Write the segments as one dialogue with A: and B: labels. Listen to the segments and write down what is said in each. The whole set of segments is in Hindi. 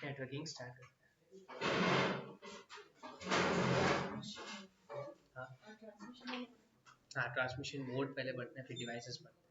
A: नेटवर्किंग स्टार्ट करते हैं। हाँ, ट्रांसमिशन मोड पहले बढ़ते हैं, फिर डिवाइसेस बढ़ते हैं।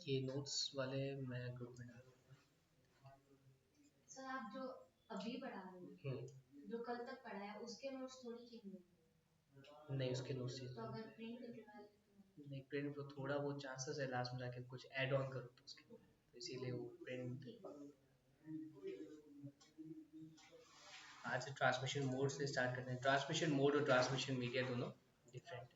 A: ये नोट्स वाले मैं ग्रुप में डाल सर, आप जो अभी पढ़ा रहे हैं, जो कल तक पढ़ा है उसके नोट्स थोड़ी चेंज होंगे। नहीं, उसके नोट्स चेंज तो अगर प्रिंट करवा ले तो नहीं, प्रिंट तो थोड़ा वो चांसेस है लास्ट में जाके कुछ ऐड ऑन करो तो उसके, तो इसीलिए वो प्रिंट। आज से ट्रांसमिशन मोड से स्टार्ट करते हैं। ट्रांसमिशन मोड और ट्रांसमिशन मीडिया दोनों डिफरेंट है।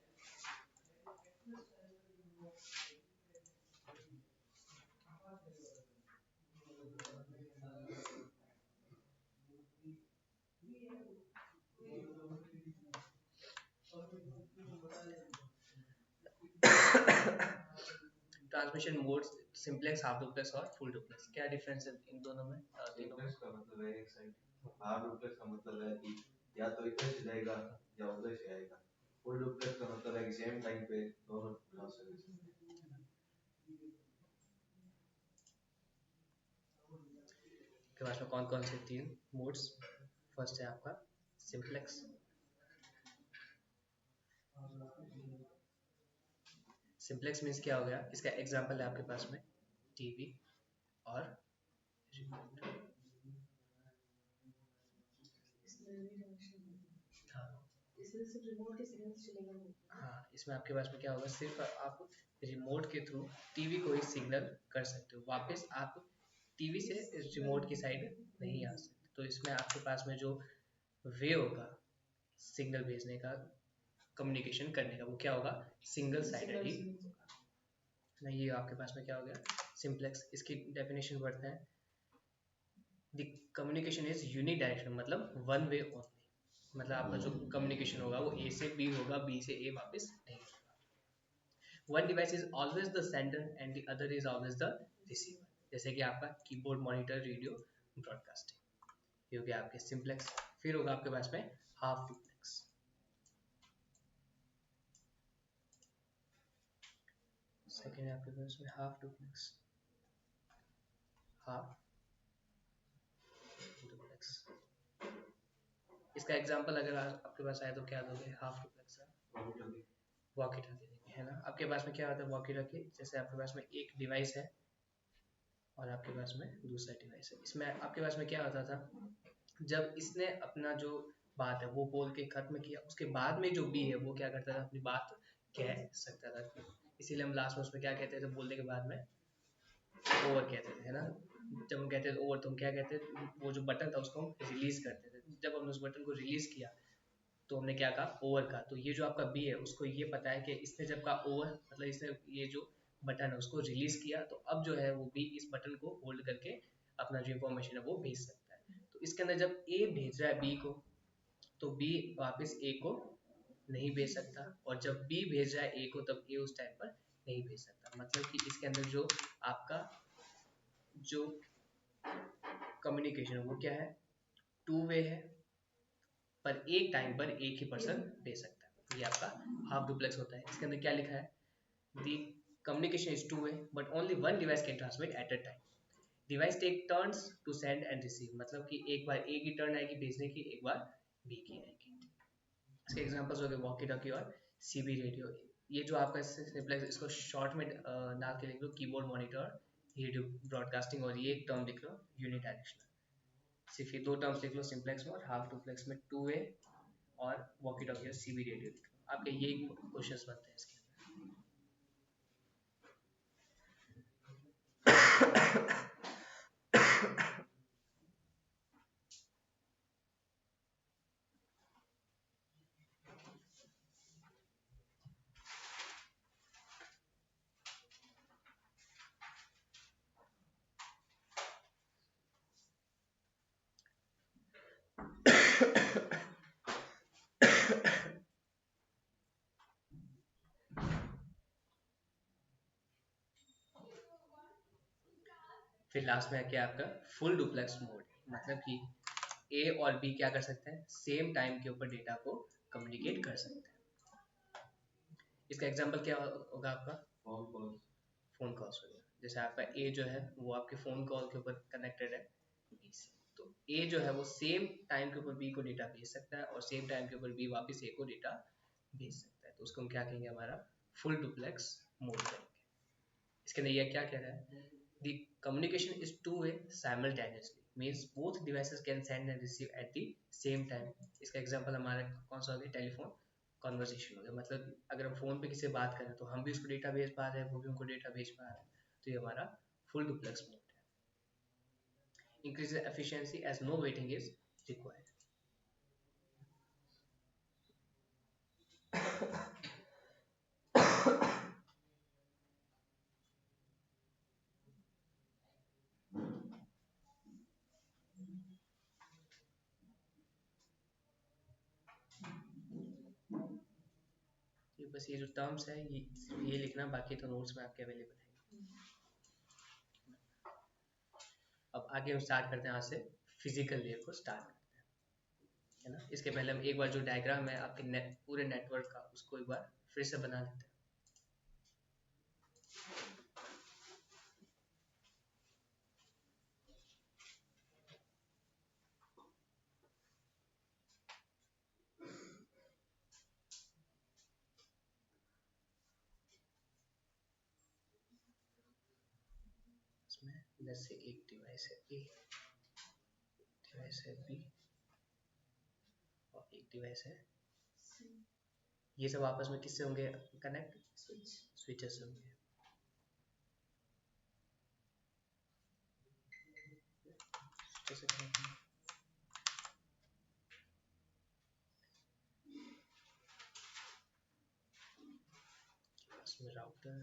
A: Transmission mode simplex, half duplex और फुल डुप्लेक्स, क्या डिफरेंस है इन दोनों में?
B: सिंपलेक्स का मतलब है एक साइड, हाफ डुप्लेक्स का मतलब है कि या तो इधर से जाएगा या उधर से आएगा। फुल डुप्लेक्स का मतलब है कि सेम टाइम पे दोनों ट्रांसफर कर सकते हैं।
A: के पास में कौन कौन से तीन मोड्स? फर्स्ट है आपका सिंपलेक्स। सिंपलेक्स मीन्स क्या हो गया? इसका एग्जांपल है आपके पास में टीवी और रिमोट। हाँ, हाँ, इसमें आपके पास में क्या होगा? सिर्फ आप रिमोट के थ्रू टीवी को ही सिग्नल कर सकते हो, वापस आप टीवी से रिमोट की साइड नहीं आ सकते। तो इसमें आपके पास में जो वे होगा सिग्नल भेजने का, कम्युनिकेशन करने का, वो क्या होगा? सिंगल साइडेड ही होगा ना। ये आपके पास में क्या हो गया? सिंपलेक्स। इसकी डेफिनेशन बढ़ते हैं। द कम्युनिकेशन इज यूनिडायरेक्शनल, मतलब वन वे ओनली। मतलब आपका जो कम्युनिकेशन होगा वो ए से बी होगा, बी से ए वापस नहीं होगा। One device is always the sender and the other is always the receiver. जैसे कि आपका कीबोर्ड, मॉनिटर, रेडियो, ब्रॉडकास्टिंग, ये हो गया आपके सिंपलेक्स। फिर होगा आपके पास में हाफ डुप्लेक्स। सेकेंड है आपके पास में हाफ डुप्लेक्स, हाफ डुप्लेक्स। इसका एग्जांपल अगर आपके पास आए तो क्या दोगे? हाफ डुप्लेक्स का वॉकी टॉकी देंगे, है ना। आपके पास में क्या होता है वॉकी टॉकी? जैसे आपके पास में एक डिवाइस है और आपके पास में दूसरा डिवाइस है। इसमें आपके पास में क्या होता था? जब इसने अपना जो बात है वो बोल के खत्म किया, उसके बाद में जो बी है वो क्या करता था? अपनी बात कह सकता था। इसीलिए हम लास्ट में उसमें क्या कहते थे बोलने के बाद में? ओवर कहते थे, है ना। जब हम कहते थे ओवर तो हम क्या कहते थे? वो जो बटन था उसको हम रिलीज करते थे। जब हमने उस बटन को रिलीज किया तो हमने क्या कहा? ओवर कहा। तो ये जो आपका बी है उसको ये पता है कि इसने जब कहा ओवर, मतलब इसने ये जो बटन है उसको रिलीज किया, तो अब जो है वो बी इस बटन को होल्ड करके अपना जो इन्फॉर्मेशन है वो भेज सकता है। तो इसके अंदर जब ए भेज रहा है बी को, तो बी वापस ए को नहीं भेज सकता, और जब बी भेज रहा है ए को तब ए उस टाइम पर नहीं भेज सकता। मतलब कि इसके अंदर जो आपका जो कम्युनिकेशन है वो क्या है? टू वे है, पर एक टाइम पर एक ही पर्सन भेज सकता है। ये आपका हाफ डुप्लेक्स होता है। इसके अंदर क्या लिखा है? The communication is two way but only one device can transmit at a time. Device take turns to send and receive, मतलब कि एक बार ए की टर्न आएगी भेजने की, एक बार बी की आएगी। इसके एग्जांपल्स हो गए वॉकी टॉकी और सीबी रेडियो। ये जो आपका सिंपलेक्स, इसको शॉर्ट में डाल के लिख लो कीबोर्ड, मॉनिटर, रेडियो, ब्रॉडकास्टिंग, और ये एक टर्म लिख लो यूनिडायरेक्शनल। सिर्फ ये दो टर्म्स लिख लो सिंपलेक्स में, और हाफ डुप्लेक्स में टू वे और वॉकी टॉकी और सीबी रेडियो लिख लो। आपके ये क्वेश्चंस बनते हैं इसके। फिर लास्ट में आके आपका फुल डुप्लेक्स मोड, मतलब कि ए और बी क्या कर सकते हैं, सेम टाइम के ऊपर डेटा को कम्युनिकेट कर सकते हैं। इसका एग्जांपल क्या होगा आपका, फोन कॉल्स हो गया। जैसे आपका ए जो है वो आपके फोन कॉल के ऊपर कनेक्टेड है बी से, तो ए जो है वो सेम टाइम के ऊपर बी को डेटा भेज सकता है और सेम टाइम के ऊपर बी वापस ए को डेटा भेज सकता है, तो उसको हम क्या कहेंगे, हमारा फुल डुप्लेक्स मोड कहेंगे। इसके अंदर ये क्या कह रहा है, the communication is two way simultaneously means both devices can send and receive at the same time। इसका एग्जांपल हमारा कौन सा हो गया, टेलीफोन कॉन्वर्सेशन हो गया, मतलब अगर हम फोन पे किसी से बात करें तो हम भी उसको डेटा भेज पा रहे हैं, वो भी उनको डेटा भेज पा रहे हैं, तो ये हमारा फुल डुप्लेक्स मोड है। increases efficiency as no waiting is required। ये बस ये जो टर्म्स है ये लिखना, बाकी तो नोट्स में आपके अवेलेबल है। अब आगे हम स्टार्ट करते हैं यहाँ से फिजिकल लेयर को स्टार्ट करते हैं, है ना। इसके पहले हम एक बार जो डायग्राम है आपके पूरे नेटवर्क का उसको एक बार फिर से बना लेते हैं। इसमें लेट्स से एक डिवाइस है ए, डिवाइस है बी और एक डिवाइस है, ये सब आपस में किससे होंगे कनेक्ट, स्विचेस से होंगे। switches से connect होंगे। इसमें राउटर,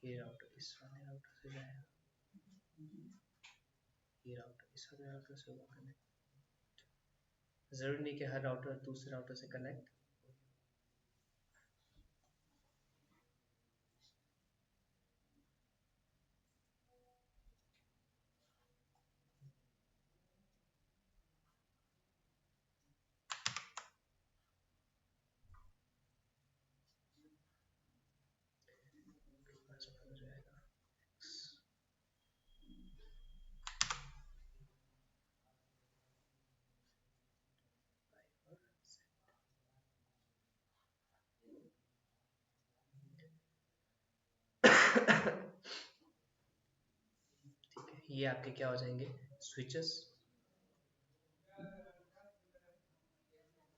A: ये राउटर इस वाले राउटर से जाएगा, ये राउटर इस वाले राउटर से होगा कनेक्ट। जरूरी नहीं कि हर राउटर दूसरे राउटर से कनेक्ट। हो जाएगा ठीक है, ये आपके क्या हो जाएंगे, स्विचेस,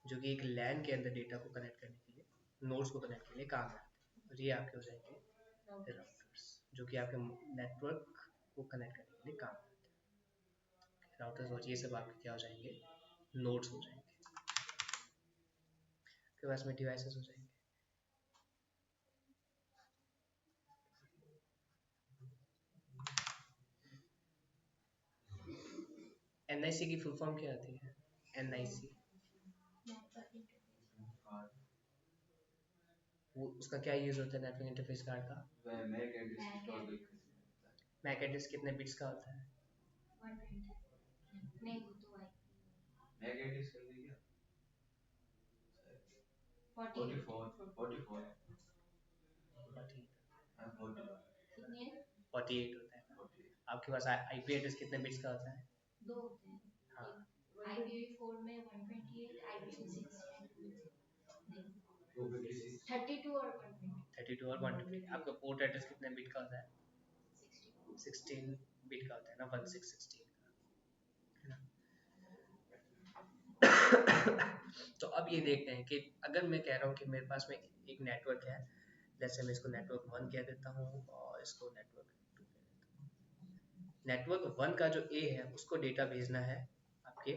A: जो कि एक लैन के अंदर डेटा को कनेक्ट करने के लिए, नोड्स को कनेक्ट करने के लिए काम में आते हैं। और ये आपके हो जाएंगे राउटर्स, जो कि आपके नेटवर्क को कनेक्ट करने के लिए काम में आते हैं। राउटर्स और ये सब आपके क्या हो जाएंगे, नोड्स हो जाएंगे। आपके पास में डिवाइसेस हो जाएंगे। एनआईसी की फुल फॉर्म क्या आती है, एनआईसी, वो उसका क्या यूज होता है नेटवर्क इंटरफेस कार्ड का, मैक एड्रेस कितने बिट्स का होता है,
B: 120 नहीं वो तो आईपी मैक एड्रेस कर दिया 44 44 कितनी है
A: 48 होता है ना। आपके पास आईपी एड्रेस कितने बिट्स का होता है,
B: दो होते हैं
A: हाँ,
B: IPv4 में 128 IPv6 में नहीं 256 32 और 120
A: 32 और 120। आपका पोर्ट एड्रेस कितने बिट का होता है, 16 बिट का होता है ना, 1616 का, है ना। तो अब ये देखते हैं कि अगर मैं कह रहा हूँ कि मेरे पास में एक नेटवर्क है, जैसे मैं इसको नेटवर्क 1 कह देता हूँ और इसको नेटवर्क 2 कह देता हूँ। नेटवर्क 1 का जो ए है उसको डेटा भेजना है आपके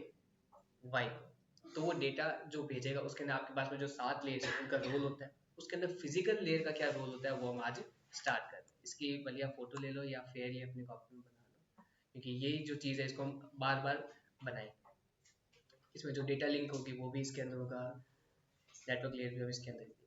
A: वाई को, तो वो डेटा जो भेजेगा उसके अंदर आपके पास में जो 7 लेयर्स है उनका रोल होता है। उसके अंदर फिजिकल लेयर का क्या रोल होता है वो हम आज स्टार्ट करते हैं। इसकी भले आप फोटो ले लो या फिर ये अपनी कॉपी में बना लो, क्योंकि ये जो चीज़ है इसको हम बार बार बनाएंगे। इसमें जो डेटा लिंक होगी वो भी इसके अंदर होगा, नेटवर्क लेयर भी हम इसके अंदर देखेंगे।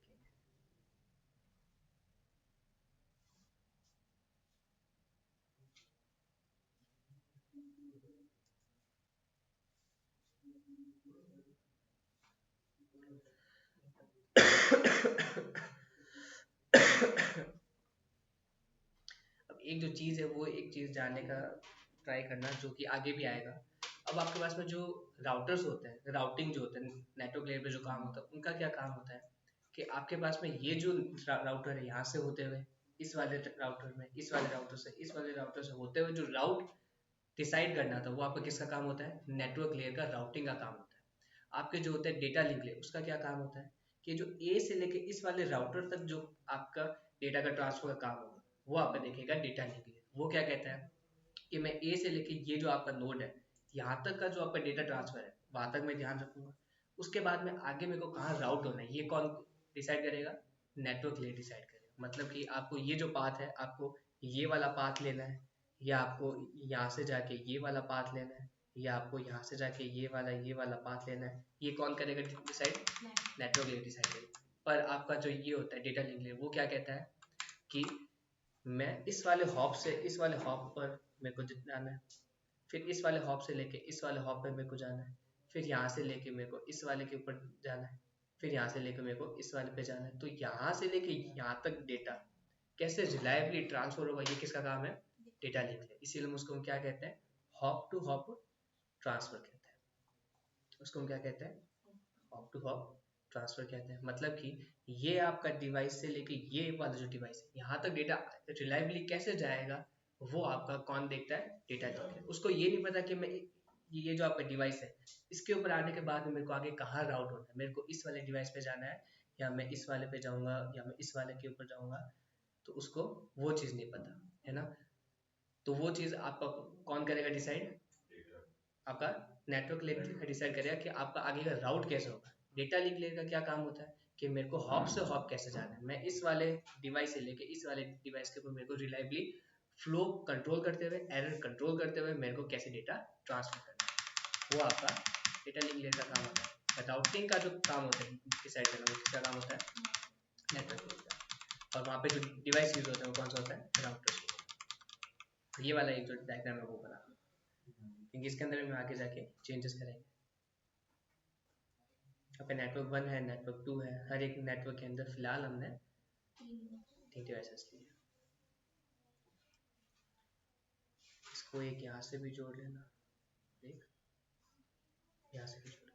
A: अब एक जो चीज़ है वो एक चीज़ जानने का ट्राई करना जो कि आगे भी आएगा। अब आपके पास में जो राउटर्स होते हैं, राउटिंग जो होते हैं, नेटवर्क लेयर पे जो काम होता है उनका क्या काम होता है कि आपके पास में ये जो राउटर है यहाँ से होते हुए इस वाले राउटर में, इस वाले राउटर से, इस वाले राउटर से होते हुए जो राउट डिसाइड करना था वो आपका किसका काम होता है? नेटवर्क लेयर का, राउटिंग का काम होता है। आपके जो होते हैं डेटा लिंक लेयर, उसका क्या काम होता है कि जो ए से लेके इस वाले राउटर तक जो आपका डेटा का ट्रांसफर का काम होगा वो आपका देखेगा डेटा लिंक लेयर। वो क्या कहता है कि मैं ए से लेके ये जो आपका नोड है यहाँ तक का जो आपका डेटा ट्रांसफर है वहां तक मैं ध्यान रखूंगा। उसके बाद में आगे मेरे को कहाँ राउट होना है ये कौन डिसाइड करेगा? नेटवर्क लेयर डिसाइड करेगा। मतलब कि आपको ये जो पाथ है आपको ये वाला पाथ लेना है, या आपको यहाँ से जाके ये वाला पाथ लेना है, या आपको यहाँ से जाके ये वाला पाथ लेना है, ये कौन करेगा डिसाइड? नेटवर्क लेयर डिसाइड करेगा। पर आपका जो ये होता है डेटा लिंक लेयर वो क्या कहता है कि मैं इस वाले हॉप से इस वाले हॉप पर मेरे को जाना है, फिर इस वाले हॉप से लेके इस वाले हॉप पे मेरे को जाना है, फिर यहाँ से लेके मेरे को इस वाले के ऊपर जाना है, फिर यहाँ से लेके मेरे को इस वाले पे जाना है। तो यहाँ से लेके यहाँ तक डेटा कैसे रिलायबली ट्रांसफर होगा ये किसका काम है? डेटा लिंक है। इसीलिए हम उसको क्या कहते हैं? हॉप टू हॉप ट्रांसफर कहते हैं। उसको हम क्या कहते हैं? हॉप टू हॉप ट्रांसफर कहते हैं। मतलब कि ये आपका डिवाइस से लेके ये वाला जो डिवाइस है यहाँ तक डेटा रिलायबली कैसे जाएगा वो आपका कौन देखता है? डेटा लिंक है। उसको ये नहीं पता कि मैं ये जो आपका डिवाइस है इसके ऊपर आने के बाद में मेरे को आगे कहाँ राउट होना है, मेरे को इस वाले डिवाइस पे जाना है या मैं इस वाले पे जाऊंगा या मैं इस वाले के ऊपर जाऊंगा, तो उसको वो चीज़ नहीं पता है ना। तो वो चीज़ आपका कौन करेगा डिसाइड? आपका नेटवर्क लेयर डिसाइड करेगा कि आपका आगे का राउट कैसे होगा। डेटा लिंक लेयर का क्या काम होता है कि मेरे को हॉप से हॉप कैसे जाना है, मैं इस वाले डिवाइस से लेके इस वाले डिवाइस के ऊपर मेरे को रिलायबली फ्लो कंट्रोल करते हुए, एरर कंट्रोल करते हुए मेरे को कैसे डेटा ट्रांसफर करना है, वो आपका डेटा लिंक लेयर का काम होता है। राउटिंग का जो काम होता है डिसाइड करना, वो किसका काम होता है? नेटवर्क लेयर का। और वहाँ पे जो डिवाइस यूज होता है वो कौन सा होता है? राउटर। तो ये वाला एक जो डायग्राम है वो बना, क्योंकि इसके अंदर में आगे जाके चेंजेस करेंगे। आपका नेटवर्क 1 है, नेटवर्क 2 है, हर एक नेटवर्क के अंदर फिलहाल हमने 3 डिवाइसेस लिए। इसको एक यहाँ से भी जोड़ लेना, एक यहाँ से भी जोड़ लेना।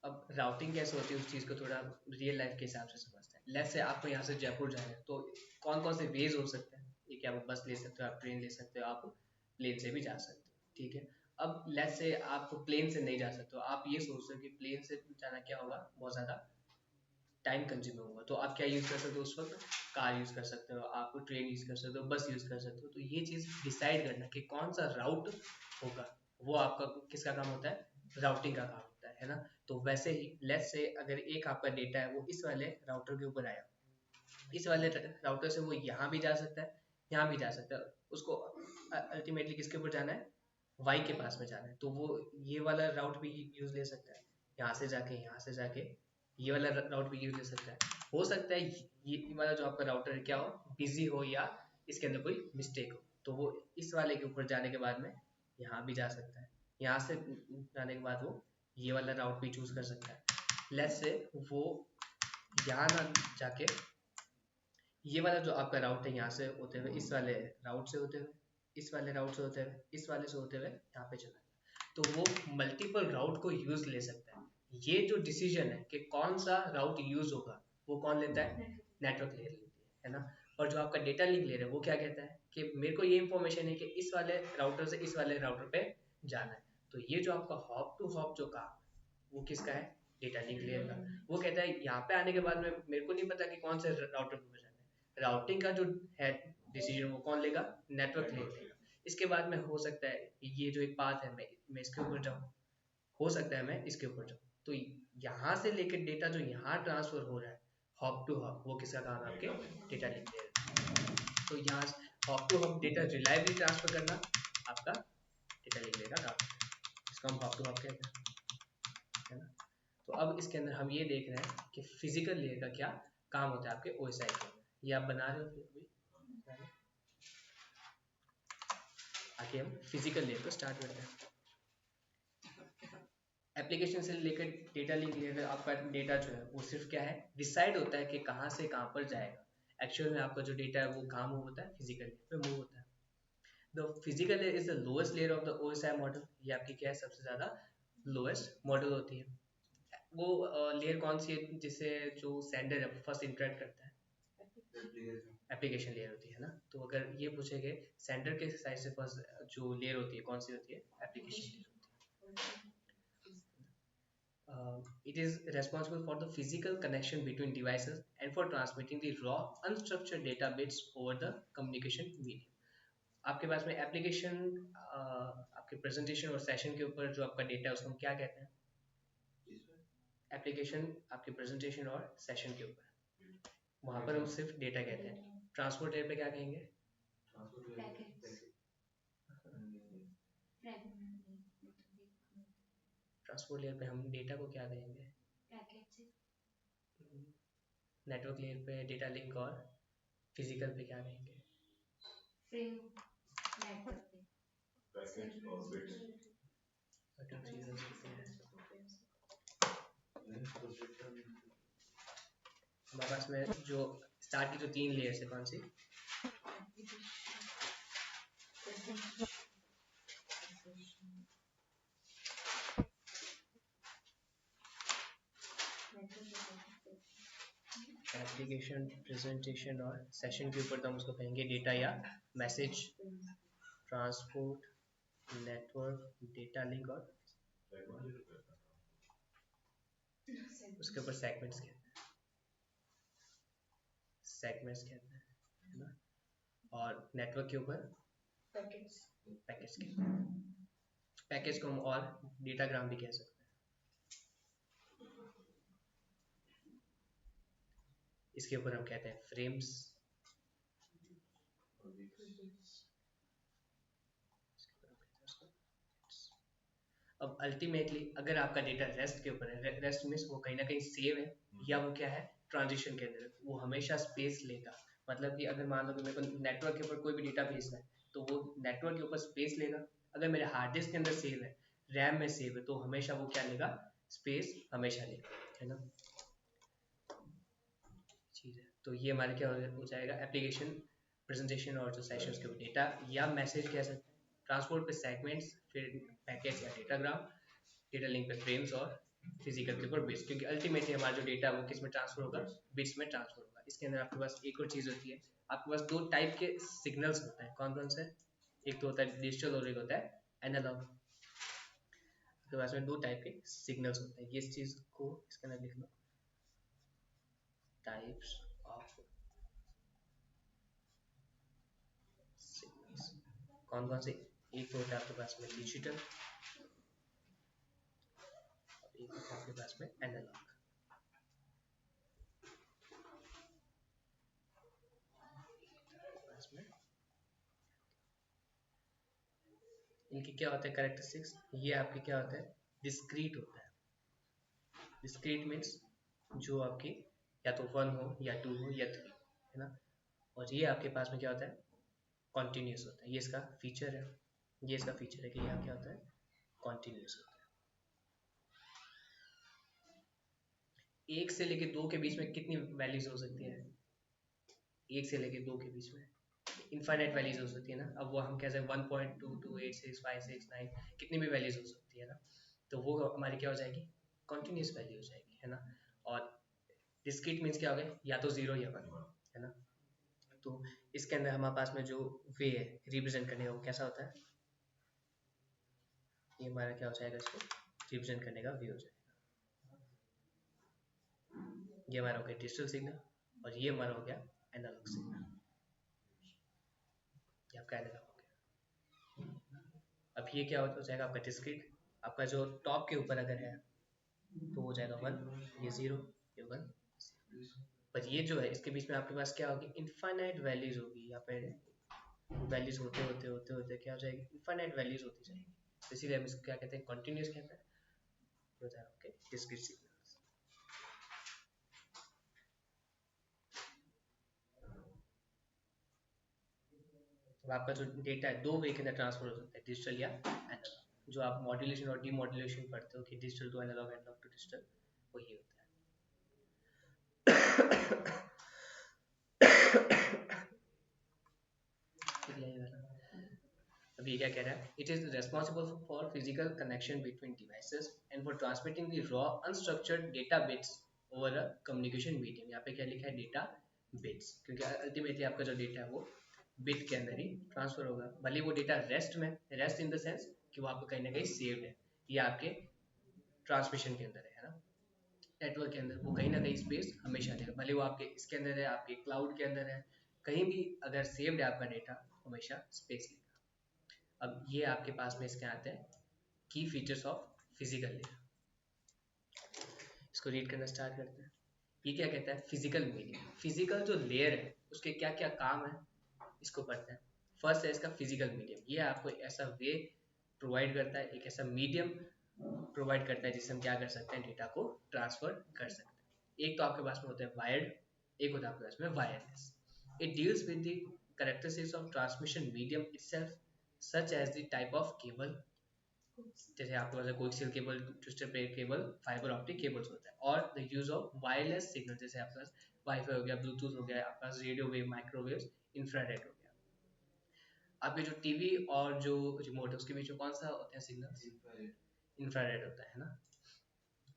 A: अब राउटिंग कैसे होती है उस चीज़ को थोड़ा रियल लाइफ के हिसाब से समझते हैं। लेट्स से आपको यहाँ से जयपुर जाना है तो कौन कौन से वेज हो सकते हैं? एक आप बस ले सकते हो, आप ट्रेन ले सकते हो, आप प्लेन से भी जा सकते हो, ठीक है। अब लेट्स से आप प्लेन से नहीं जा सकते हो, आप ये सोचते हो कि प्लेन से जाना क्या होगा, बहुत ज़्यादा टाइम कंज्यूम होगा, तो आप क्या यूज़ कर सकते हो उस वक्त? कार यूज़ कर सकते हो, आप ट्रेन यूज़ कर सकते हो, बस यूज़ कर सकते हो। तो ये चीज़ डिसाइड करना कि कौन सा राउट होगा वो आपका किसका काम होता है? राउटिंग का काम होता है ना। तो वैसे ही लेट्स से अगर एक आपका डेटा है वो इस वाले राउटर के ऊपर आया, इस वाले राउटर से वो यहाँ भी जा सकता है, यहाँ भी जा सकता है, उसको अल्टीमेटली किसके ऊपर जाना है? वाई के पास में जाना है, तो वो ये वाला राउट भी यूज ले सकता है, यहाँ से जाके यहाँ से जाके ये वाला राउट भी यूज ले सकता है। हो सकता है ये वाला जो आपका राउटर है क्या हो, बिजी हो या इसके अंदर कोई मिस्टेक हो, तो वो इस वाले के ऊपर जाने के बाद में यहाँ भी जा सकता है, यहाँ से जाने के बाद वो ये वाला राउट भी चूज कर सकता है। लेट्स से वो यहाँ ना जाके ये वाला जो आपका राउट है यहाँ से होते हुए इस वाले राउट से होते हुए इस वाले राउट से होते हुए इस वाले से होते हुए यहाँ पे चला, तो वो मल्टीपल राउट को यूज ले सकता है। ये जो डिसीजन है कि कौन सा राउट यूज होगा वो कौन लेता है? नेटवर्क लेयर लेती है ना। और जो आपका डेटा लिंक लेयर है वो क्या कहता है कि मेरे को ये इंफॉर्मेशन है कि इस वाले राउटर से इस वाले राउटर पे जाना है, तो ये जो आपका हॉप टू हॉप जो काम वो किसका है? डेटा लिंक लेयर का। वो कहता है यहाँ पे आने के बाद में मेरे को नहीं पता कि कौन से राउटर पे जाना है, राउटिंग का जो है डिसीजन वो कौन लेगा? नेटवर्क लेयर लेगा। इसके बाद में हो सकता है ये जो एक पाथ है मैं इसके ऊपर जाऊँ, हो सकता है मैं इसके ऊपर जाऊँ, तो यहाँ से लेकर डेटा जो यहाँ ट्रांसफर हो रहा है हॉप टू हॉप वो किसका काम है? आपके डेटा लिंक लेयर। तो यहाँ hop to hop data reliably transfer करना आपका डेटा लिंक लेयर का काम है, इसको हम हॉप टू हॉप कहते हैं, है ना। तो अब इसके अंदर हम ये देख रहे हैं कि फिजिकल लेयर का क्या काम होता है आपके ओएसआई के अंदर। ये आप बना रहे हो फिर अभी, आगे हम फिजिकल लेयर को स्टार्ट करते हैं। एप्लीकेशन से लेकर डेटा लिंक लेयर आपका डेटा जो है वो सिर्फ क्या है, डिसाइड होता है कि कहाँ से कहाँ पर जाएगा। एक्चुअल में आपका जो डेटा है वो कहाँ मूव होता है, फिजिकल लेयर पे मूव होता है। The physical layer is the lowest layer of the OSI model. ये आपकी क्या है, सबसे ज्यादा लोएस्ट मॉडल होती है। वो लेयर कौन सी है जिससे जो सेंडर है फर्स्ट इंटरेक्ट करता है, एप्लीकेशन लेयर होती है ना। तो अगर ये पूछेंगे सेंडर के साइड से फर्स्ट जो लेयर होती है कौन सी होती है, एप्लीकेशन लेयर होती है। It is responsible for the physical connection between devices and for transmitting the raw unstructured data bits over the communication medium. आपके पास में एप्लीकेशन आपके प्रेजेंटेशन और सेशन के ऊपर जो आपका डेटा है उसको हम क्या कहते हैं, एप्लीकेशन आपके प्रेजेंटेशन और सेशन के ऊपर, वहां पर हम सिर्फ डेटा कहते हैं। ट्रांसपोर्ट लेयर पे क्या कहेंगे, ट्रांसपोर्ट लेयर पे हम डेटा को क्या कहेंगे, नेटवर्क लेयर पे डेटा लिंक, और फिजिकल पे क्या कहेंगे, हमारे पास में जो स्टार्ट की जो 3 लेयर्स है कौन सी, एप्लीकेशन, प्रेजेंटेशन और सेशन के ऊपर तो हम उसको कहेंगे डेटा या message, transport, network, data link, और उसके ऊपर सेगमेंट्स कहते हैं, सेगमेंट्स कहते हैं, है ना। और नेटवर्क के ऊपर पैकेट्स कहते हैं। पैकेज को हम और डेटाग्राम भी कह सकते हैं। इसके ऊपर हम कहते हैं फ्रेम्स। अब अल्टीमेटली अगर आपका डेटा रेस्ट के ऊपर है, रेस्ट मीन्स वो कहीं ना कहीं सेव है, या वो क्या है ट्रांजिशन के अंदर, वो हमेशा स्पेस लेगा। मतलब कि अगर मान लो कि मेरे को नेटवर्क के ऊपर कोई भी डेटा भेजना है तो वो नेटवर्क के ऊपर स्पेस लेगा। अगर मेरे हार्ड डिस्क के अंदर सेव है, रैम में सेव है, तो हमेशा वो क्या लेगा, स्पेस हमेशा लेगा, है ना। चीज़ है तो ये हमारे क्या हो जाएगा, एप्लीकेशन, प्रेजेंटेशन और जो सेशंस के ऊपर डेटा या मैसेज कह सकते हैं, ट्रांसपोर्ट पे सेगमेंट्स, फिर पैकेज या डेटाग्राम, डेटा लिंक पे फ्रेम्स, और फिजिकल के ऊपर बिट्स, क्योंकि अल्टीमेटली हमारा जो डेटा है वो किस में ट्रांसफर होगा, बिट्स में ट्रांसफर होगा। इसके अंदर आपके पास एक और चीज़ होती है, आपके पास 2 टाइप के सिग्नल्स होते हैं, कौन कौन से, एक तो होता है डिजिटल और एक होता है एनालॉग। आपके पास में 2 टाइप के सिग्नल्स होते हैं, ये इस चीज़ को इसके अंदर लिख लो, टाइप्स ऑफ सिग्नल्स। कौन कौन से, एक तो होता है आपके पास में डिजिटल, एक होता है आपके पास में एनालॉग। इनकी क्या होता है कैरेक्टरिस्टिक्स, ये आपके क्या होता है, डिस्क्रीट होता है। डिस्क्रीट मीन्स जो आपकी या तो 1 हो या 2 हो या 3, है ना। और ये आपके पास में क्या होता है, कॉन्टिन्यूस होता है। ये इसका फीचर है, ये इसका फीचर है कि यहाँ क्या होता है, कॉन्टिन्यूस होता है। 1 से लेके 2 के बीच में कितनी वैल्यूज हो सकती है, 1 से लेके 2 के बीच में इनफाइनाइट वैल्यूज हो सकती है ना। अब वो हम कैसे 1.2286569 कितनी भी वैल्यूज हो सकती है ना, तो वो हमारी क्या हो जाएगी, कॉन्टिन्यूस वैल्यू हो जाएगी, है ना। और डिस्क्रीट मीन्स क्या हो गया, या तो 0 या 1, है ना। तो इसके अंदर हमारे पास में जो वे है रिप्रेजेंट करने का वो कैसा होता है, ये हमारा क्या हो जाएगा, इसको रिप्रेजेंट करने का वे हो जाएगा। ये हमारा हो गया डिजिटल सिग्नल, और ये हमारा हो गया एनालॉग सिग्नल, ये आपका एनालॉग हो गया। अब ये क्या हो जाएगा आपका डिस्क्रीट, आपका जो टॉप के ऊपर अगर है तो हो जाएगा 1, ये 0, ये 1। पर ये जो है इसके बीच में आपके पास क्या होगी, इनफाइनाइट वैल्यूज होगी। यहाँ पे वैल्यूज होते होते होते होते क्या हो जाएगी, इनफाइनाइट वैल्यूज होती जाएगी। तो इसीलिए हम इसको क्या कहते हैं, कंटिन्यूस कहते हैं। Okay, discrete signals. तो आपका जो डेटा है दो वे के अंदर ट्रांसफर हो सकता है, डिजिटल या एनालॉग। जो आप मॉड्यूलेशन और डीमॉड्यूलेशन पढ़ते हो कि digital to analogue, analogue to digital, वही होता है। अब ये क्या कह रहा है, it is responsible for physical connection between devices and for transmitting the raw unstructured data bits over a communication medium. यहाँ पे क्या लिखा है, डेटा बिट्स, क्योंकि अल्टीमेटली आपका जो डेटा है वो बिट के अंदर ही ट्रांसफर होगा। भले वो डेटा रेस्ट में, रेस्ट इन द सेंस कि वो आपको कहीं ना कहीं सेव्ड है, ये आपके ट्रांसमिशन के अंदर है ना, नेटवर्क के अंदर, वो कहीं ना कहीं स्पेस हमेशा देगा। भले वो आपके इसके अंदर है, आपके क्लाउड के अंदर है, कहीं भी अगर सेव्ड है आपका डेटा, हमेशा स्पेस लेगा। अब ये आपके पास में इसके आते हैं की फीचर्स ऑफ फिजिकल लेयर। इसको रीड करना स्टार्ट करते हैं। ये क्या कहता है, फिजिकल मीडियम। फिजिकल जो लेयर है उसके क्या क्या काम है, इसको पढ़ते हैं। फर्स्ट है इसका फिजिकल मीडियम। ये आपको ऐसा वे प्रोवाइड करता है, एक ऐसा मीडियम प्रोवाइड करता है जिससे हम क्या कर सकते हैं, डेटा को ट्रांसफर कर सकते हैं। एक तो आपके पास में होता है वायर्ड, एक होता है आपके पास में wireless. It deals with the characteristics of transmission medium itself, such as the type of cable, जैसे आपके पास coaxial cable, twisted pair cable, fibre optic cables होता है, और the use of wireless signal, जैसे आपके पास वाईफाई हो गया, ब्लूटूथ हो गया, आपके पास रेडियो वेव, माइक्रोवेव, इंफ्रारेड हो गया। आपके जो टीवी और जो रिमोट है उसके बीच में कौन सा होते हैं सिग्नल्स, इंफ्रारेड होता है ना,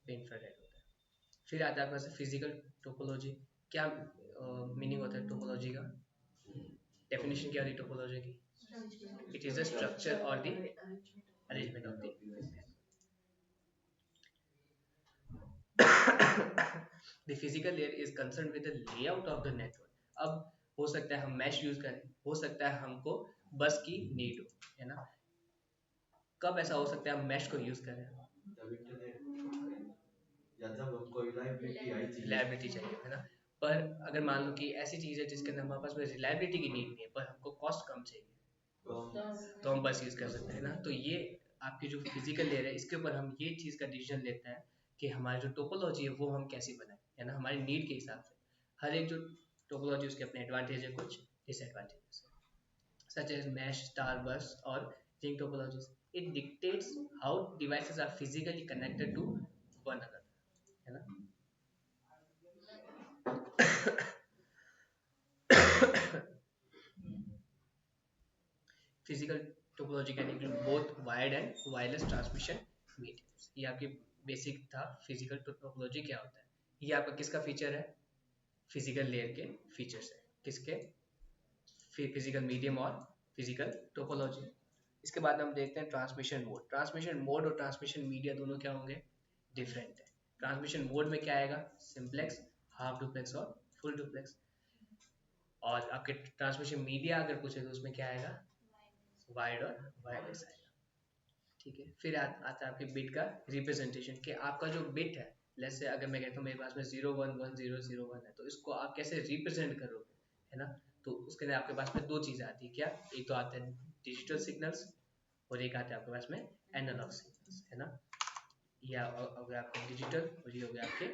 A: इंफ्रारेड होता है। फिर आता है आपके पास फिजिकल टोपोलॉजी। क्या मीनिंग होता है टोपोलॉजी का, डेफिनेशन क्या होती है टोपोलॉजी की, इट इज द स्ट्रक्चर और the arrangement of the the physical layer is concerned with the layout of the network. अब हो सकता है हम मैश यूज करें, हो सकता है हमको बस की नीड हो, है ना। कब ऐसा हो सकता है हम मैश को यूज करें, रिलायबिलिटी चाहिए, है ना। पर अगर मान लो कि ऐसी चीज है जिसके अंदर हमारे पास में रिलायबिलिटी की नीड नहीं है, पर हमको कॉस्ट कम चाहिए, तो हम बस यूज कर सकते हैं ना। तो ये आपकी जो फिजिकल लेयर है इसके ऊपर हम ये चीज का डिसीजन लेते हैं कि हमारी जो टोपोलॉजी है वो हम कैसी बनाए, है ना, हमारी नीड के हिसाब से। हर एक जो टोपोलॉजी उसके अपने एडवांटेज है, कुछ डिसएडवांटेजेस है, such as mesh, star bus or ring topologies. It dictates how devices are physically connected to one another, है ना। Physical topology can include both wired and wireless transmission mediums. ये आपकी बेसिक था फिजिकल टोपोलॉजी क्या होता है। ये आपका किसका फीचर है, फिजिकल लेयर के फीचर्स है, किसके, फिजिकल मीडियम और फिजिकल टोपोलॉजी। इसके बाद हम देखते हैं ट्रांसमिशन मोड। ट्रांसमिशन मोड और ट्रांसमिशन मीडिया दोनों क्या होंगे, डिफरेंट है। ट्रांसमिशन मोड में क्या आएगा, सिंपलेक्स, हाफ डुप्लेक्स और फुल डुप्लेक्स। और आपके ट्रांसमिशन मीडिया अगर पूछे तो उसमें क्या आएगा, वायर्ड और वायरलेस आएगा, ठीक है। फिर आता है आपके बिट का रिप्रेजेंटेशन, कि आपका जो बिट है, लेट्स से अगर मैं कहता हूँ मेरे पास में 011001 है, तो इसको आप कैसे रिप्रेजेंट करोगे, है ना। तो उसके लिए आपके पास में दो चीजें आती है, क्या, एक तो आते हैं डिजिटल सिग्नल्स और एक आते हैं आपके पास में एनालॉग सिग्नल्स, है ना। या हो गया आपके डिजिटल और ये हो गया आपके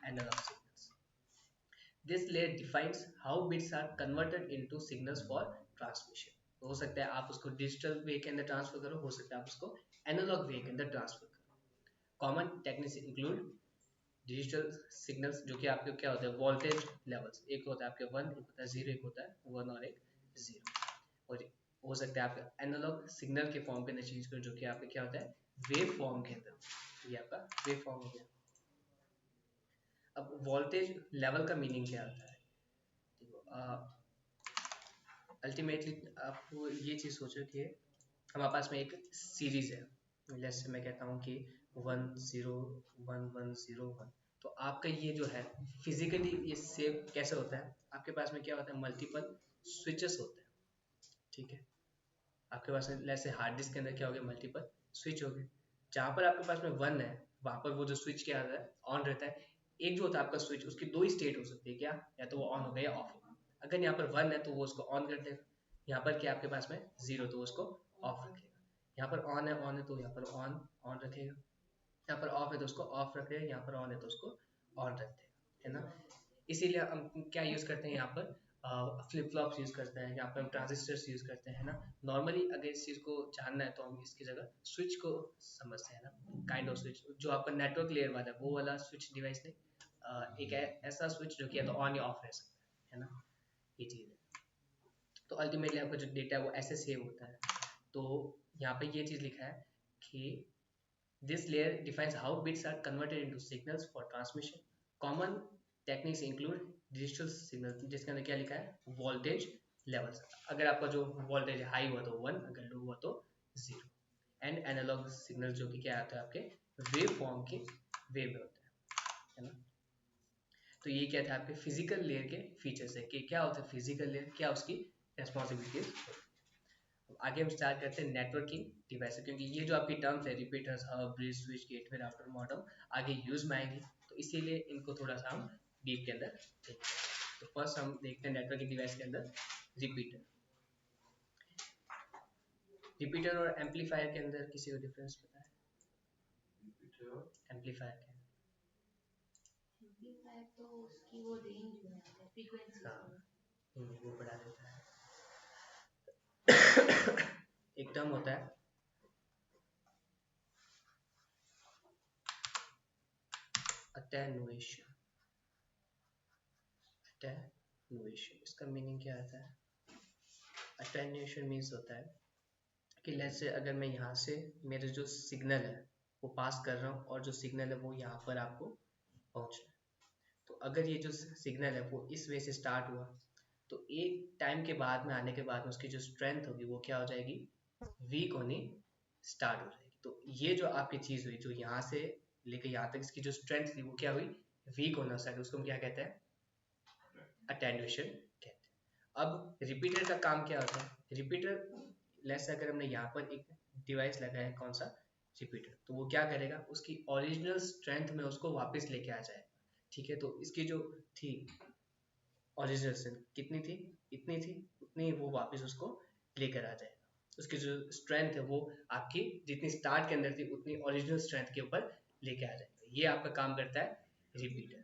A: analogue signals. This layer defines how bits are converted into signals for transmission. तो हो सकता है आप उसको डिजिटल वे के अंदर ट्रांसफर करो, हो सकता है आप उसको एनालॉग वे के अंदर ट्रांसफर करो। Common techniques include digital signals, जो कि आपके क्या होते हैं, वोल्टेज लेवल्स, एक होता है आपके 1, एक होता है 0, एक होता है 1 और एक 0। और हो सकता है आपका एनालॉग सिग्नल के फॉर्म के अंदर चेंज करो, जो कि आपका क्या होता है, वेव फॉर्म के अंदर। ये आपका वेव फॉर्म हो गया। अब वोल्टेज लेवल का मीनिंग क्या होता है, अल्टीमेटली आप ये चीज सोचो कि हमारे पास में एक सीरीज है, जैसे मैं कहता हूँ कि 101101, तो आपका ये जो है फिजिकली ये सेव कैसे होता है, आपके पास में क्या होता है, मल्टीपल स्विचेस होते हैं, ठीक है। आपके पास में जैसे हार्ड डिस्क के अंदर क्या हो गया, मल्टीपल स्विच हो गए। जहाँ पर आपके पास में 1 है वहाँ पर वो जो स्विच क्या आता है, ऑन रहता है। एक जो होता है आपका स्विच, उसकी दो ही स्टेट हो सकती है क्या, या तो वो ऑन होगा या ऑफ होगा। अगर यहाँ पर 1 है तो वो उसको ऑन कर देगा, यहाँ पर क्या आपके पास में 0 तो उसको ऑफ रखेगा, यहाँ पर ऑन है तो यहाँ पर ऑन रखेगा, यहाँ पर ऑफ है तो उसको ऑफ रख देगा, यहाँ पर ऑन है तो उसको ऑन रख देगा, है ना। इसीलिए हम क्या यूज करते हैं यहाँ पर, फ्लिप फ्लॉप्स यूज करते हैं, यहाँ पर हम ट्रांजिस्टर्स यूज करते हैं ना। नॉर्मली अगर इस चीज को जानना है तो हम इसकी जगह स्विच को समझते हैं ना, काइंड ऑफ स्विच जो आपका नेटवर्क लेयर वाला है वो वाला स्विच डिवाइस नहीं, एक ऐसा स्विच जो कि या तो ऑन या ऑफ रह सकता है ना, ये चीज है। तो अल्टीमेटली आपका जो डेटा है वो ऐसे सेव होता है। तो यहाँ पे ये चीज लिखा है कि this layer defines how bits are converted into signals for transmission. Common techniques include digital signal, जिसके अंदर क्या लिखा है, वोल्टेज लेवल्स। अगर आपका जो वोल्टेज हाई हुआ तो 1, अगर लो हुआ तो 0। एंड एनालॉग सिग्नल जो कि क्या आता है आपके वेव फॉर्म के वेव में होता है ना। तो ये क्या था आपके फिजिकल लेयर के फीचर्स है कि क्या होता है फिजिकल लेयर, क्या उसकी रेस्पॉन्सिबिलिटीज। आगे हम स्टार्ट करते हैं नेटवर्किंग डिवाइस, क्योंकि ये जो आपकी टर्म्स है repeaters, hub, bridge, switch, gateway, router, modem आगे यूज में आएंगी, तो इसीलिए इनको थोड़ा सा हम डीप के अंदर देखते हैं। तो फर्स्ट हम देखते हैं नेटवर्किंग डिवाइस के अंदर रिपीटर। रिपीटर और एम्पलीफायर के अंदर किसी को डिफरेंस पता है? एम्पलीफायर के
C: एम्पलीफायर तो उसकी वो रेंज में आता है, फ्रीक्वेंसी।
A: हाँ वो बढ़ा देता है। एक टर्म होता है अटेनुएशन। अटेनुएशन इसका मीनिंग क्या आता है? अटेनुएशन मीन्स होता है कि लेट्स से अगर मैं यहाँ से मेरे जो सिग्नल है वो पास कर रहा हूँ और जो सिग्नल है वो यहाँ पर आपको पहुँचना है, तो अगर ये जो सिग्नल है वो इस वे से स्टार्ट हुआ तो एक टाइम के बाद में आने के बाद में उसकी जो स्ट्रेंथ होगी वो क्या हो जाएगी, वीक होनी स्टार्ट हो जाएगी। तो ये जो आपकी चीज़ हुई जो यहाँ से लेकर यहाँ तक इसकी जो स्ट्रेंथ थी वो क्या हुई, वीक होना स्टार्ट, उसको हम क्या कहते हैं, अटेन्यूएशन कहते हैं। अब रिपीटर का काम क्या होता है, रिपीटर लेट्स अगर हमने यहाँ पर एक डिवाइस लगाया है, कौन सा, रिपीटर, तो वो क्या करेगा, उसकी ओरिजिनल स्ट्रेंथ में उसको वापस लेके आ जाएगा। ठीक है, तो इसकी जो थी ओरिजिनल स्ट्रेंथ कितनी थी, इतनी थी, उतनी वो वापस उसको लेकर आ जाएगा। उसकी जो स्ट्रेंथ है वो आपकी जितनी स्टार्ट के अंदर थी उतनी ओरिजिनल स्ट्रेंथ के ऊपर लेके आ जाएगा। ये आपका काम करता है रिपीटर।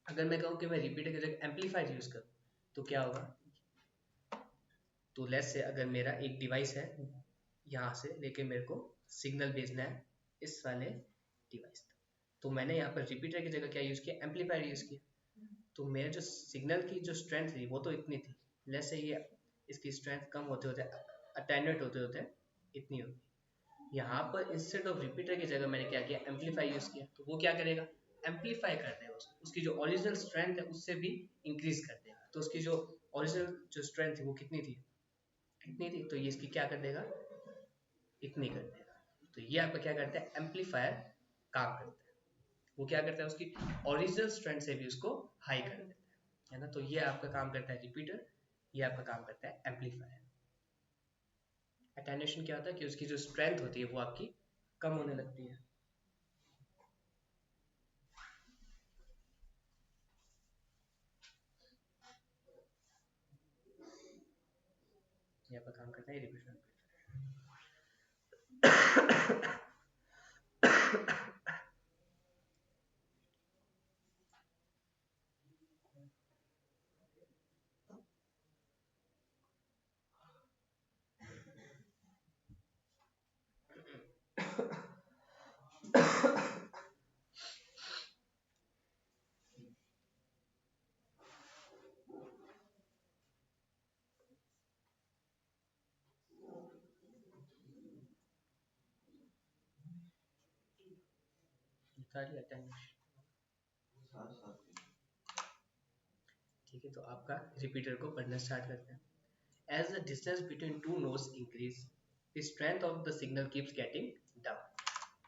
A: अगर मैं कहूँ कि मैं रिपीटर की जगह एम्पलीफायर यूज करूँ तो क्या होगा, तो लेट्स से अगर मेरा एक डिवाइस है यहाँ से लेके मेरे को सिग्नल भेजना है इस वाले डिवाइस तक, तो मैंने यहाँ पर रिपीटर की जगह क्या यूज किया, एम्पलीफायर यूज किया। तो मेरा जो सिग्नल की जो स्ट्रेंथ थी वो तो इतनी थी, लेट्स से ये इसकी स्ट्रेंथ कम होते होते अटेन्यूएट होते होते इतनी होगी। यहाँ पर इंस्टेड ऑफ रिपीटर की जगह मैंने क्या किया, एम्पलीफायर यूज किया, तो वो क्या करेगा, एम्पलीफाई कर देगा उसकी जो ओरिजिनल स्ट्रेंथ है उससे भी इंक्रीज कर देगा। तो उसकी जो ओरिजिनल जो स्ट्रेंथ थी वो कितनी थी, इतनी थी, तो ये इसकी क्या कर देगा, इतनी कर देगा। तो ये आपका क्या करता है, एम्पलीफायर काम करता है। वो क्या करता है, उसकी ओरिजिनल स्ट्रेंथ से भी उसको हाई कर देता है ना। तो ये आपका काम करता है रिपीटर, ये आपका काम करता है एम्पलीफायर। अटेन्यूएशन क्या होता है कि उसकी जो स्ट्रेंथ होती है वो आपकी कम होने लगती है। ये आपका काम करता है रिपीटर। ठीक है, तो आपका रिपीटर को पढ़ना स्टार्ट करते हैं। As the distance between two nodes increase, the strength of the signal keeps getting down.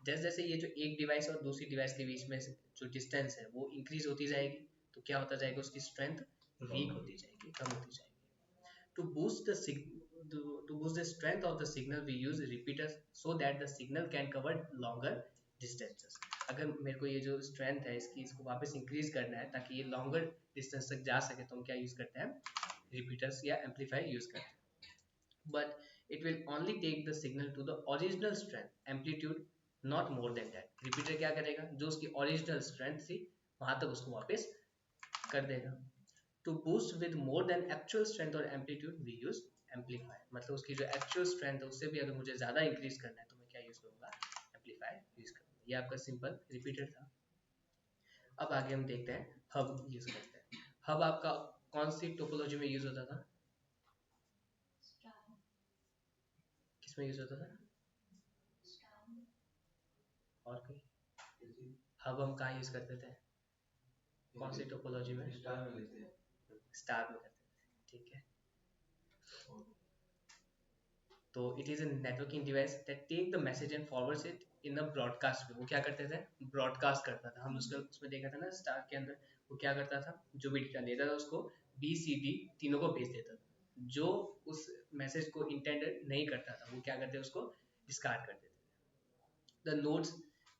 A: जैसे जैसे ये जो एक डिवाइस और दूसरी डिवाइस के बीच में जो डिस्टेंस है वो इंक्रीज होती जाएगी, तो क्या होता जाएगा, उसकी स्ट्रेंथ वीक होती जाएगी, कम होती जाएगी। To boost the to boost the strength of the signal, we use repeaters so that the signal can cover longer distances. अगर मेरे को ये जो स्ट्रेंथ है इसको वापस इंक्रीज करना है ताकि ये लॉन्गर डिस्टेंस तक जा सके, तो हम क्या यूज करते हैं, रिपीटर्स या एम्पलीफायर यूज करते हैं। But it will only take the signal to the original strength amplitude, not more than that। Repeater क्या करेगा, जो उसकी ओरिजिनल स्ट्रेंथ थी वहां तक उसको वापस कर देगा। To boost with more than actual strength और एम्पलीट्यूड वी यूज एम्पलीफायर, मतलब उसकी जो एक्चुअल स्ट्रेंथ है उससे भी अगर मुझे ज्यादा इंक्रीज करना है तो मैं क्या यूज करूंगा, एम्पलीफायर यूज करूंगा। ये आपका सिंपल रिपीटर था। अब आगे हम देखते हैं हब यूज करते हैं। हब आपका कौन सी टोपोलॉजी में यूज होता था, किसमें यूज होता था, और कोई हब हम कहाँ यूज करते थे, कौन सी टोपोलॉजी में,
B: स्टार में लेते हैं।
A: स्टार में करते थे, ठीक है। तो it is a networking device that take the message and forwards it in a broadcast में। वो क्या करते थे, ब्रॉडकास्ट करता था। हम उसमें देखा था ना स्टार के अंदर, वो क्या करता था, जो भी डेटा लेता था उसको बी सी डी तीनों को भेज देता था। जो उस मैसेज को इंटेंडेड नहीं करता था वो क्या करते, उसको डिस्कार्ड कर देते थे। The nodes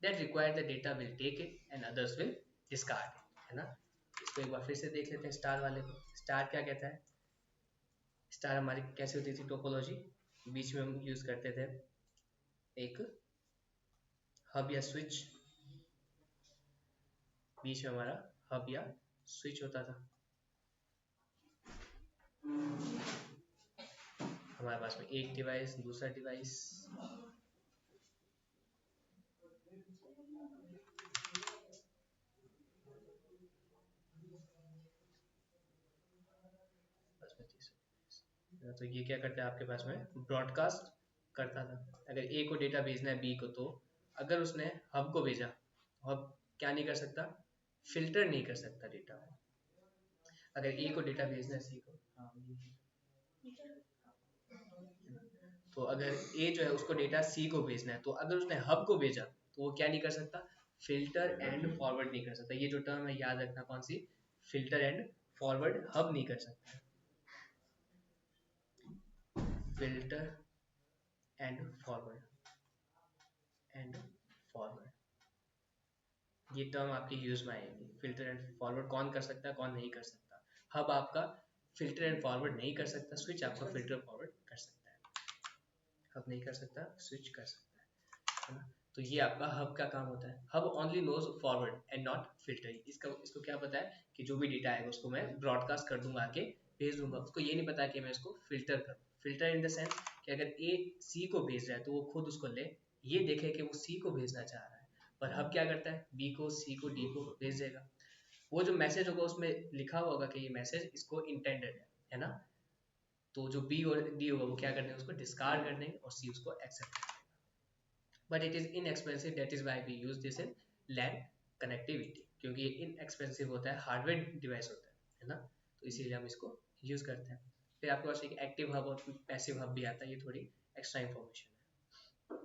A: that require the data will take it and others will discard it, है ना। इसको एक बार फिर से देख लेते हैं स्टार वाले को। स्टार क्या कहता है, स्टार हमारी कैसे होती थी टोपोलॉजी, बीच में हम यूज करते थे एक हब या स्विच, बीच में हमारा हब या स्विच होता था। हमारे पास में एक डिवाइस, दूसरा डिवाइस, तो ये क्या करता है आपके पास में, ब्रॉडकास्ट करता था। अगर ए को डेटा भेजना है बी को, तो अगर उसने हब को भेजा, हब क्या नहीं कर सकता, फिल्टर नहीं कर सकता डेटा को। अगर ए को डेटा भेजना है सी को, तो अगर ए जो है उसको डेटा सी को भेजना है, तो अगर उसने हब को भेजा तो वो क्या नहीं कर सकता, फिल्टर एंड फॉरवर्ड नहीं कर सकता। ये जो टर्म है याद रखना, कौन सी, फिल्टर एंड फॉरवर्ड हब नहीं कर सकता। फिल्टर एंड फॉरवर्ड ये टर्म आपकी यूज में आएगी। फिल्टर एंड फॉरवर्ड कौन कर सकता है, कौन नहीं कर सकता। हब आपका फिल्टर एंड फॉरवर्ड नहीं कर सकता, स्विच आपका फिल्टर फॉरवर्ड कर सकता है। हब नहीं कर सकता, स्विच कर सकता है ना। तो ये आपका हब का काम होता है। Hub only knows forward and not filter. इसको क्या पता है कि जो भी डेटा आएगा उसको मैं ब्रॉडकास्ट कर दूंगा, आके भेज दूंगा। उसको ये नहीं पता कि मैं इसको फिल्टर करूँ। फिल्टर इन द सेंस कि अगर ए सी को भेज रहा है तो वो खुद उसको ले, ये देखे कि वो सी को भेजना चाह रहा है। पर हब क्या करता है, बी को, सी को, डी को भेज देगा। वो जो मैसेज होगा उसमें लिखा हुआ होगा कि ये मैसेज इसको इंटेंडेड है ना। तो जो बी और डी होगा वो क्या करने, उसको डिस्कार्ड करने, और सी उसको एक्सेप्ट करने। But it is inexpensive, that is why we use this in LAN connectivity, क्योंकि ये इनएक्सपेंसिव होता है, हार्डवेयर डिवाइस होता है ना। तो इसीलिए हम इसको यूज करते हैं। फिर आपके पास एक एक्टिव हब और पैसिव हब भी आता है, ये थोड़ी एक्स्ट्रा इंफॉर्मेशन है।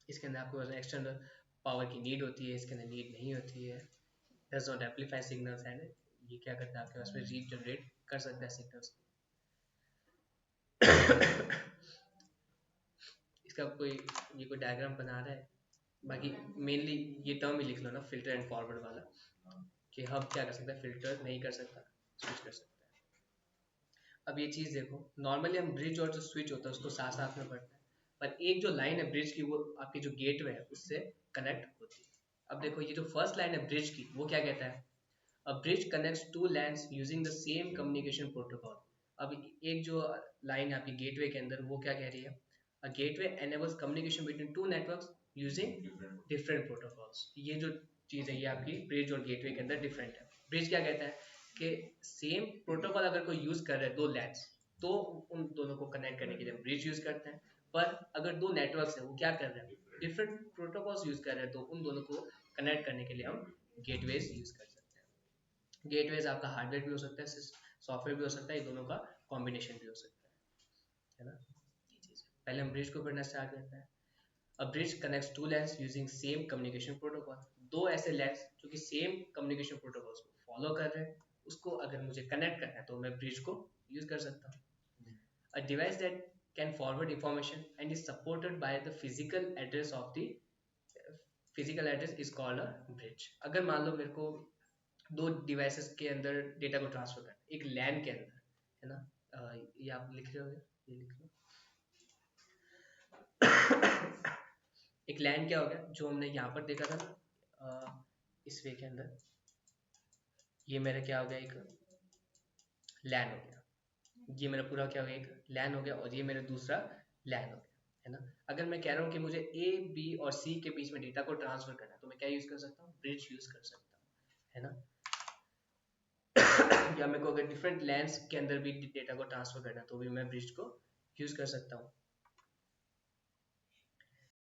A: इसके अंदर आपके पास एक्सटर्नल पावर की नीड होती है, इसके अंदर नीड नहीं होती है। Does not amplify signals and ये क्या करता है आपके पास में, रीजनरेट कर सकता है सिग्नल्स। इसका कोई डायग्राम बना रहा है, बाकी मेनली ये टर्म ही लिख लो ना, फिल्टर एंड फॉरवर्ड वाला, कि हब क्या कर सकता है, फिल्टर नहीं कर सकता, स्विच कर सकता है। अब ये चीज देखो, नॉर्मली हम ब्रिज और जो स्विच होता है उसको साथ साथ में पढ़ते हैं, पर एक जो लाइन है ब्रिज की वो आपकी जो गेटवे है उससे कनेक्ट होती है। अब देखो ये जो फर्स्ट लाइन है ब्रिज की, वो क्या कहता है, a bridge connects two LANs using the same communication protocol. अब एक जो लाइन है आपकी गेटवे के अंदर, वो क्या कह रही है, a gateway enables communication between two networks using different protocols। ये जो चीज है ये आपकी ब्रिज और गेटवे के अंदर डिफरेंट है। ब्रिज क्या कहता है कि सेम प्रोटोकॉल अगर कोई यूज कर रहे हैं दो लैंड्स, तो उन दोनों को कनेक्ट करने के लिए ब्रिज यूज करते हैं। पर अगर दो नेटवर्क्स है वो क्या कर रहे हैं, डिफरेंट प्रोटोकॉल्स यूज कर रहे हैं, तो उन दोनों को कनेक्ट करने के लिए हम गेटवेज यूज कर सकते हैं। गेटवेज आपका हार्डवेयर भी हो सकता है, सॉफ्टवेयर भी हो सकता है, ये दोनों का कॉम्बिनेशन भी हो सकता है ना। ये चीज पहले हम ब्रिज को पढ़ना स्टार्ट करते हैं। A bridge connects two LANs using same communication protocol. दो ऐसे लैंड्स जो कि सेम कम्युनिकेशन प्रोटोकॉल्स को फॉलो कर रहे हैं, उसको अगर मुझे कनेक्ट करना है तो मैं ब्रिज को यूज कर सकता हूँ। A device that can forward information and is supported by the physical address of the physical address is called a bridge. अगर मान लो मेरे को दो डिवाइसेस के अंदर डेटा को ट्रांसफर करना, एक लैन के अंदर, है ना, ये आप लिख रहे हो, ये लिख लो। एक लैन क्या हो गया, जो हमने यहाँ पर देखा था ना, इस वे के अंदर, ये मेरा क्या हो गया, एक लैन हो गया, ये मेरा पूरा क्या हो गया, एक लैन हो गया, और ये मेरा दूसरा लैन हो गया, है ना। अगर मैं कह रहा हूँ कि मुझे ए बी और सी के बीच में डेटा को ट्रांसफर करना है, तो मैं क्या यूज कर सकता हूँ, ब्रिज यूज कर सकता हूँ, है ना। या मेरे को अगर डिफरेंट लैंस के अंदर भी डेटा को ट्रांसफर करना है, तो भी मैं ब्रिज को यूज कर सकता हूँ।